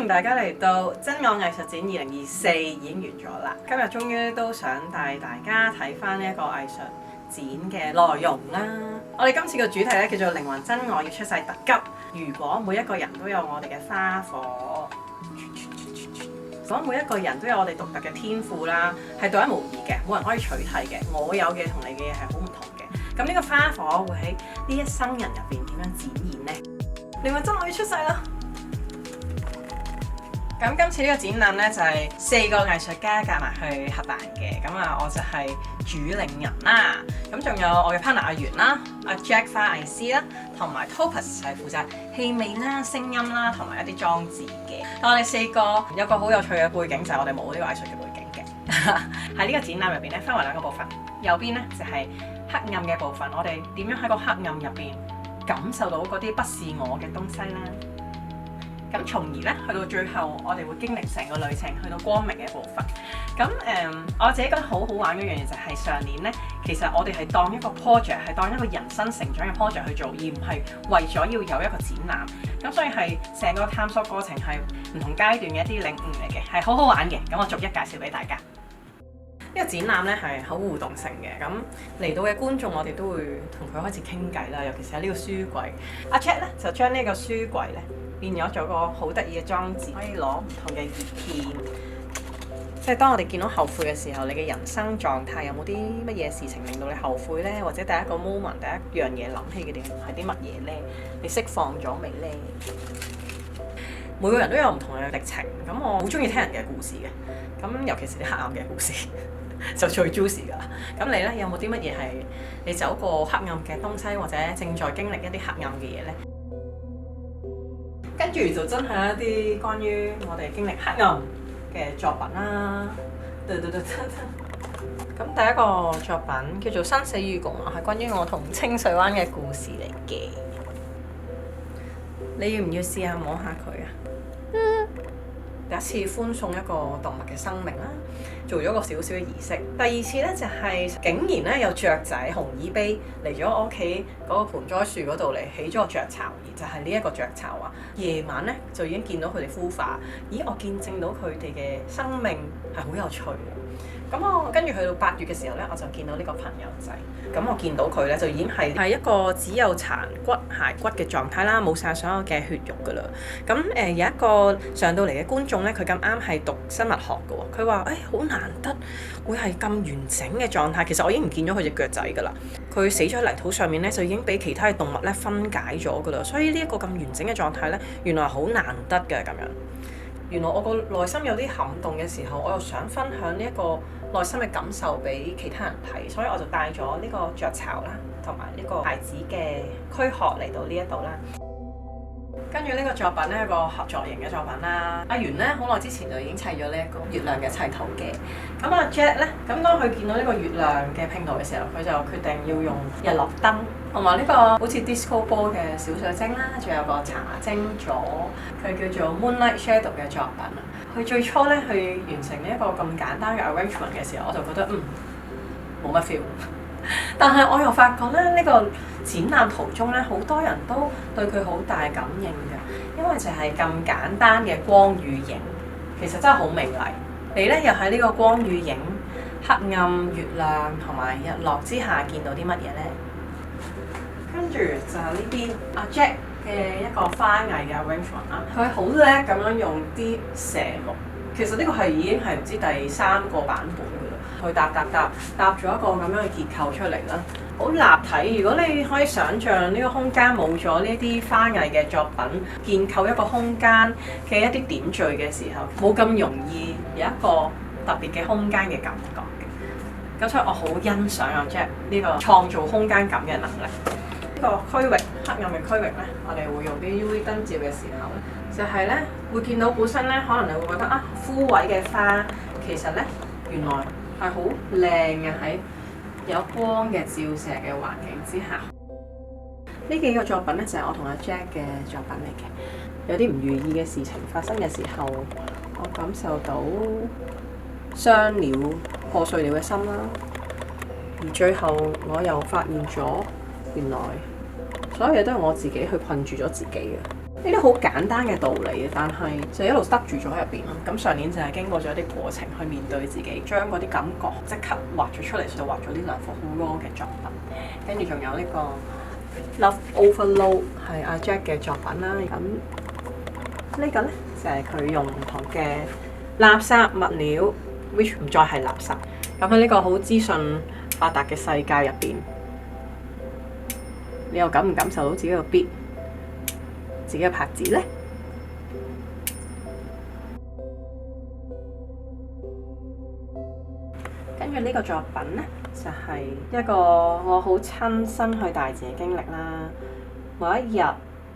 大家嚟到真我藝術展2024已經完咗啦，今日終於都想帶大家睇翻呢一個藝術展嘅內容啦。我哋今次嘅主題咧叫做靈魂真我要出世特急。如果每一個人都有我哋嘅花火，如果每一個人都有我哋獨特嘅天賦啦，係獨一無二嘅，冇人可以取替嘅。我有嘅同你嘅嘢係好唔同嘅。咁呢個花火會喺呢一生人入邊點樣展現呢？靈魂真我要出世啦！咁今次呢個展覽呢，就係4個藝術家夾埋去合辦嘅，咁啊我就係主領人啦。咁仲有我嘅 partner 阿元啦、阿 Jack 花藝師啦，同埋 Topaz 係負責氣味啦、聲音啦，同埋一啲裝置嘅。但我哋4個有個好有趣嘅背景，就係我哋冇呢個藝術嘅背景嘅。喺呢個展覽入邊呢，分為2個部分，右邊呢，就係黑暗嘅部分，我哋點樣喺個黑暗入邊感受到嗰啲不是我嘅東西啦。咁從而咧，去到最後，我哋會經歷成個旅程，去到光明嘅部分。咁我自己覺得好好玩嘅一樣嘢就係上年咧，其實我哋係當一個 project， 係當一個人生成長嘅 project 去做，而唔係為咗要有一個展覽。咁所以係成個探索過程係唔同階段嘅一啲領悟嚟嘅，係好好玩嘅。咁我逐一介紹俾大家。呢個展覽咧係好互動性嘅，咁嚟到嘅觀眾我哋都會同佢開始傾偈啦，尤其是喺呢個書櫃。阿 Chat 咧就將呢個書櫃咧變咗做個好得意嘅裝置，可以攞唔同嘅葉片，即係當我哋見到後悔嘅時候，你嘅人生狀態有冇啲乜嘢事情令到你後悔呢？或者第一個 moment 第一樣嘢諗起嘅係啲乜嘢呢？你釋放咗未呢？每個人都有唔同嘅歷程，咁我好中意聽人嘅故事嘅，咁尤其是啲黑暗嘅故事就最 juicy 㗎啦。咁你呢，有冇啲乜嘢係你走過黑暗嘅東西，或者正在經歷一啲黑暗嘅嘢呢？跟住就真係一啲關於我哋經歷黑暗嘅作品啦。咁第一個作品叫做《生死與共》啊，係關於我同清水灣嘅故事嚟嘅。你要唔要試下摸下佢啊？第一次歡送一個動物嘅生命啦，做咗個少少嘅儀式。第二次呢，就係竟然咧有雀仔紅耳鵯嚟咗我屋企嗰個盆栽樹嗰度嚟起咗個雀巢，而就係呢一個雀巢啊。夜晚呢，就已經見到佢哋孵化，咦！我見證到佢哋嘅生命係好有趣嘅。咁我跟住去到8月嘅時候呢，我就見到呢個朋友仔。咁我見到佢呢，就已經係一個只有殘骨骸骨嘅狀態啦，冇晒所有嘅血肉㗎啦。咁有一個上到嚟嘅觀眾呢，佢咁啱係讀生物學嘅喎。佢話：好難得會係咁完整嘅狀態。其實我已經唔見咗佢隻腳仔㗎啦。佢死咗喺泥土上面呢，就已經俾其他嘅動物呢分解咗㗎啦。所以呢一個咁完整嘅狀態呢，原來好難得嘅咁樣。原來我個內心有啲撼動嘅時候，我又想分享呢一個內心嘅感受俾其他人睇，所以我就帶咗呢個雀巢啦，同埋呢個孩子嘅軀殼嚟到呢一度啦。跟住呢個作品呢，一個合作型嘅作品啦。阿元呢，好耐之前就已經砌咗呢一個月亮嘅砌圖嘅。咁阿 Jack 呢，咁當佢見到呢個月亮嘅拼圖嘅時候，佢就決定要用日落燈同埋呢個好似 disco ball 嘅小水晶啦，仲有個茶晶座，佢叫做 Moonlight Shadow 嘅作品。佢最初呢，去完成呢一個咁簡單嘅 arrangement 嘅時候，我就覺得冇乜 feel。但係我又發覺咧，呢個展覽途中咧，好多人都對佢好大感應嘅，因為就係咁簡單嘅光與影，其實真係好美麗。你咧又喺呢個光與影、黑暗、月亮同埋日落之下見到啲乜嘢咧？跟住就係呢邊阿 Jack 嘅一個花藝嘅 arrangement 啦，佢好叻咁樣用啲蛇木，其實呢個係已經係唔知第3個版本。去搭咗一個咁樣嘅結構出嚟啦，好立體。如果你可以想像呢個空間冇咗呢啲花藝嘅作品，建構一個空間嘅一啲點綴嘅時候，冇咁容易有一個特別嘅空間嘅感覺嘅。咁所以我好欣賞阿 Jack 呢個創造空間感嘅能力。呢個區域黑暗嘅區域咧，我哋會用啲 UV 燈照嘅時候咧，就係咧會見到本身咧，可能你會覺得枯萎嘅花，其實咧原來係好靚嘅，喺有光嘅照射嘅環境之下。呢幾個作品咧就係我同阿 Jack 嘅作品嚟嘅。有啲唔如意嘅事情發生嘅時候，我感受到傷了、破碎了嘅心啦。而最後我又發現咗，原來所有嘢都係我自己去困住咗自己嘅。呢啲好簡單嘅道理嘅，但係就一路塞住咗喺入邊咯。咁上年就係經過咗一啲過程去面對自己，將嗰啲感覺即刻畫咗出嚟，就畫咗呢兩幅好 raw 嘅作品。跟住仲有呢個 Love Overload 係阿 Jack 嘅作品啦。咁呢個咧就係佢用唔同嘅垃圾物料 ，which 唔再係垃圾。咁喺呢個好資訊發達嘅世界入邊，你又感唔感受到自己個 beat？自己嘅拍子呢？跟住呢個作品呢，就係一個我好親身去大自然嘅經歷啦。某一日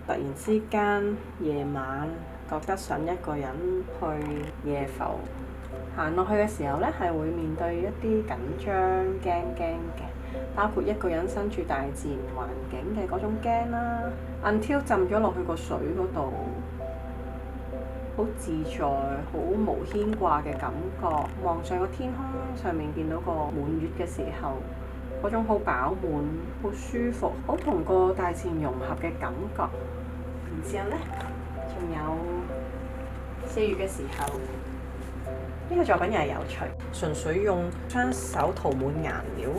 突然之間夜晚覺得想一個人去夜浮，行落去嘅時候呢，係會面對一啲緊張、驚嘅。包括一個人身處大自然環境嘅嗰種驚啦，until 浸咗落去個水嗰度，好自在、好無牽掛嘅感覺。望上個天空上面見到個滿月嘅時候，嗰種好飽滿、好舒服、好同個大自然融合嘅感覺。然之後呢，仲有4月嘅時候，呢個作品又係有趣，純粹用雙手塗滿顏料。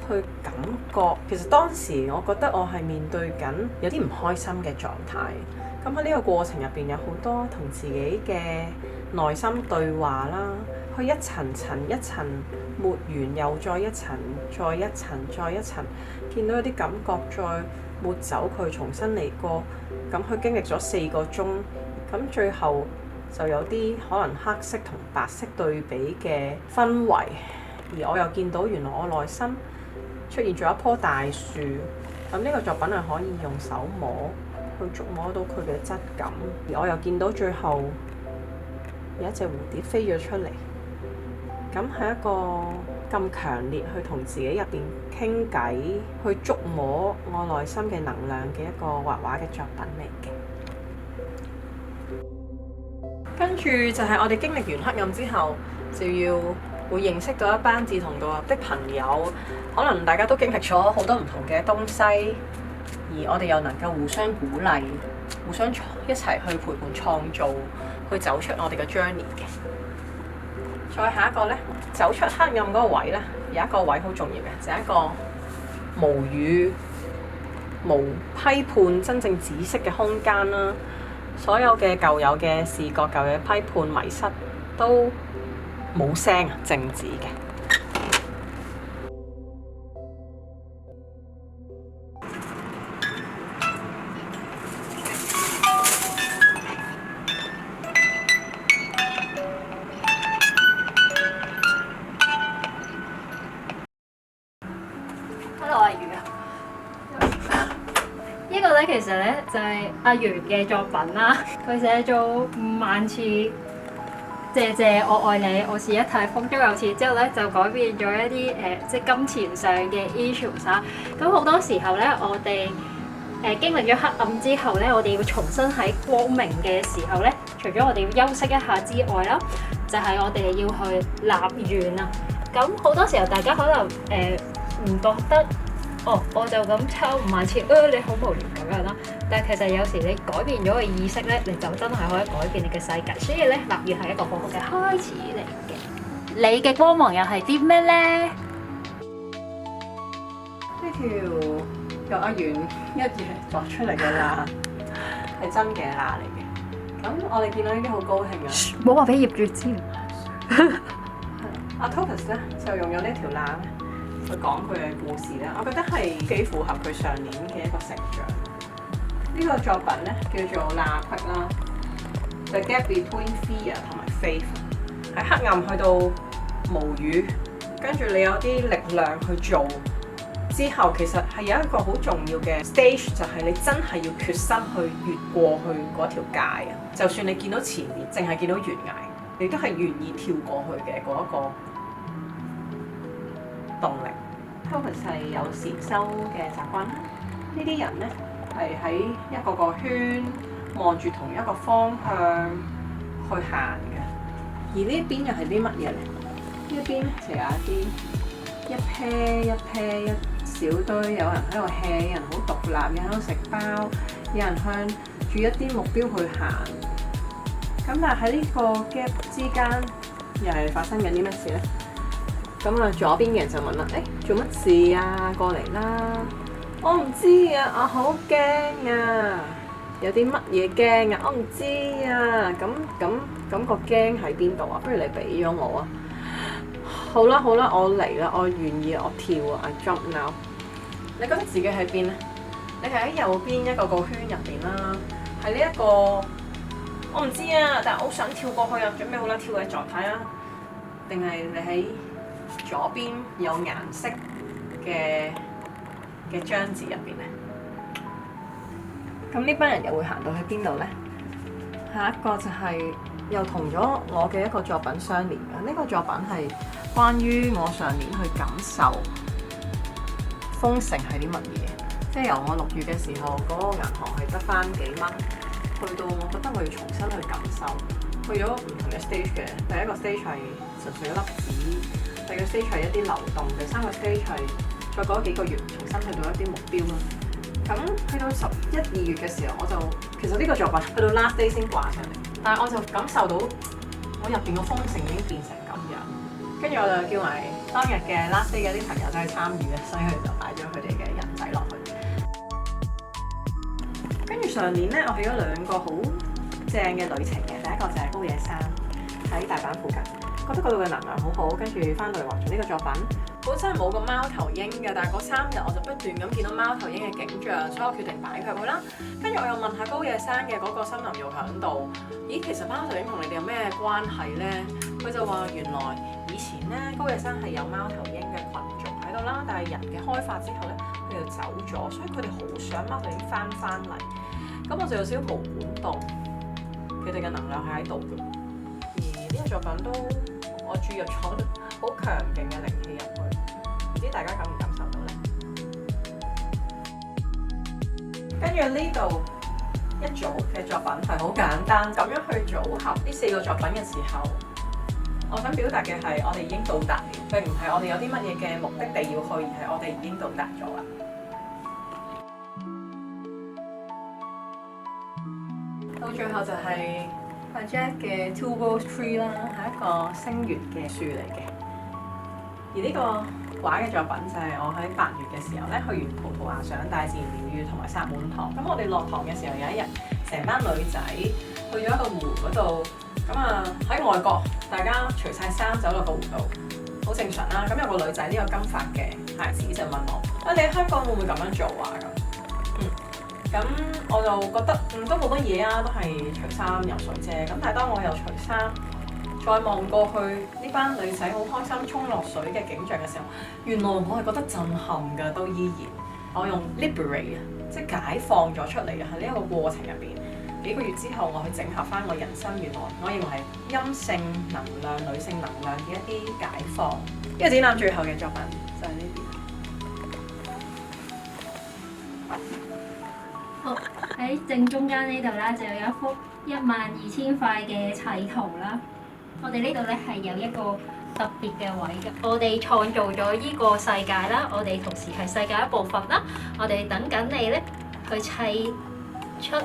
去感覺，其實當時我覺得我係面對緊有啲唔開心嘅狀態。咁喺呢個過程入邊有好多同自己嘅內心對話啦，去一層層一層抹完又再一層，再一層再一層，見到有啲感覺再抹走佢，重新嚟過。咁佢經歷咗4個鐘，咁最後就有啲可能黑色同白色對比嘅氛圍，而我又見到原來我內心出現咗一棵大樹，咁呢個作品係可以用手摸去觸摸到佢嘅質感，而我又見到最後有一隻蝴蝶飛咗出嚟，咁係一個咁強烈去同自己入邊傾偈，去觸摸我內心嘅能量嘅一個畫畫嘅作品嚟嘅。跟住就係我哋經歷完黑暗之後，就要會認識到一班志同道合的朋友，可能大家都經歷咗好多唔同嘅東西，而我哋又能夠互相鼓勵，互相一齊去陪伴創造，去走出我哋嘅 journey 嘅。再下一個呢，走出黑暗嗰個位呢，有一個位好重要嘅，就係一個無語、無批判、真正紫色嘅空間啦。所有嘅舊有嘅視覺、舊有嘅批判、迷失都冇聲啊，靜止嘅。Hello， 阿魚啊！呢個咧其實咧就係阿源嘅作品啦。佢寫咗5萬次謝謝我愛你，我是一體風中有刺之後咧，就改變咗一啲即係金錢上嘅 issues 啦。咁好多時候咧，我哋經歷咗黑暗之後咧，我哋要重新喺光明嘅時候咧，除咗我哋要休息一下之外啦，就係我哋要去立願啊。咁好多時候大家可能唔覺得。我就咁抽5萬次，你好無聊咁樣啦。但係其實有時你改變咗個意識咧，你就真係可以改變你嘅世界。所以咧，立願係一個好好嘅開始嚟嘅。你嘅光芒又係啲咩咧？呢條由阿源一夜作出嚟嘅啦，係真嘅啦嚟嘅。咁我哋見到呢啲好高興啊！冇話俾業主知。阿 Topaz 咧就用咗呢條罅去講佢嘅故事咧，我覺得係幾符合佢上年嘅一個成長。呢個作品咧叫做罅隙啦 ，The Gap Between Fear 同埋 Faith。喺黑暗去到無語，跟住你有啲力量去做之後，其實係有一個好重要嘅 stage，就係你真係要決心去越過去嗰條界啊！就算你見到前面淨係見到懸崖，你都係願意跳過去嘅嗰一個動力。Topaz 係有禪修嘅習慣啦。呢啲人咧係喺一個圈望住同一個方向去行嘅。而呢邊又係啲乜嘢咧？呢一邊咧就有一 pair 一小堆，有人喺度 hea，有人好獨立，有人喺度食包，有人向住一啲目標去行。咁但係喺呢個 gap 之間，又係發生緊啲乜事咧？咁啊，左邊嘅人就問啦：做乜事啊？過嚟啦！我唔知啊，我好驚啊！有啲乜嘢驚啊？我唔知啊！咁個驚喺邊度啊？不如你俾咗我啊！好啦，我嚟啦，我願意，我跳啊！I jump now。你覺得自己喺邊咧？你係喺右邊一個圈入邊啦，係呢一個我唔知啊，但係我好想跳過去啊！準備好啦，跳嘅狀態啊！定係你喺左邊有顏色嘅章字入邊咧？咁呢班人又會行到去邊度咧？下一個就係又同咗我嘅一個作品相連嘅，呢個作品係關於我上年去感受豐盛係啲乜嘢。即係由我6月嘅時候，嗰個銀行係得返幾蚊，去到我覺得我要重新去感受，去咗唔同嘅 stage 嘅。第一個 stage 係純粹一粒紙，第二個 stage 係一啲流動，第三個 stage 係再過咗幾個月重新去到一啲目標啦。咁去到11、2月嘅時候，我就其實呢個作品去到 last day 先掛上嚟，但係我就感受到我入邊個豐盛已經變成咁樣。跟住我就叫埋當日嘅 last day 嘅啲朋友都係參與嘅，所以佢哋就擺咗佢哋嘅人仔落去。跟住上年咧，我去咗2個好正嘅旅程嘅，第一個就係高野山喺大阪附近，覺得嗰度嘅能量好好，跟住翻到嚟畫咗呢個作品。本身係冇個貓頭鷹嘅，但係嗰3日我就不斷咁見到貓頭鷹嘅景象，所以我決定擺佢去啦。跟住我又問下高野山嘅嗰個森林浴響度，咦，其實貓頭鷹同你哋有咩關係咧？佢就話原來以前咧高野山係有貓頭鷹嘅群族喺度啦，但係人嘅開發之後咧，佢就走咗，所以佢哋好想貓頭鷹翻嚟。咁我就有少少毛管動，佢哋嘅能量係喺度嘅，而呢個作品都我注入咗好強勁嘅靈氣入去，唔知大家感唔感受到咧？跟住呢度一組嘅作品係好簡單，咁樣去組合呢4個作品嘅時候，我想表達嘅係我哋已經到達，並唔係我哋有啲乜嘢嘅目的地要去，而係我哋已經到達咗啦。到最後就係阿 Jack 嘅 Two Rose Tree 啦，係一個星月嘅樹嚟嘅。而呢個畫嘅作品就係我喺8月嘅時候咧，去完葡萄牙上大自然療癒同埋薩滿堂。咁我哋落堂嘅時候有一日，成班女仔去咗一個湖嗰度。咁啊喺外國，大家除晒衫走落個湖度，好正常啦。咁有個女仔呢個金髮嘅孩子就問我：你喺香港會唔會咁樣做啊？咁我就覺得都冇乜嘢啊，都係除衫游水啫。咁但係當我又除衫，再望過去呢班女仔好開心衝落水嘅景象嘅時候，原來我係覺得震撼㗎，都依然。我用 liberate 即係解放咗出嚟嘅，喺呢一個過程入邊。幾個月之後，我去整合翻我人生，原來我認為係陰性能量、女性能量嘅一啲解放。呢個展覽最後嘅作品就係呢邊。好，喺正中間呢度啦，就有一幅12000塊嘅砌圖啦。我哋呢度咧係有一個特別嘅位嘅，我哋創造咗呢個世界啦，我哋同時係世界一部分啦。我哋等緊你咧去砌出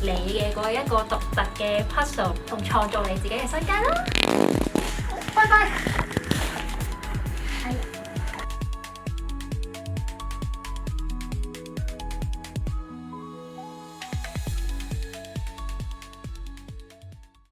你嘅嗰一個獨特嘅 puzzle， 同創造你自己嘅世界啦。拜拜。係。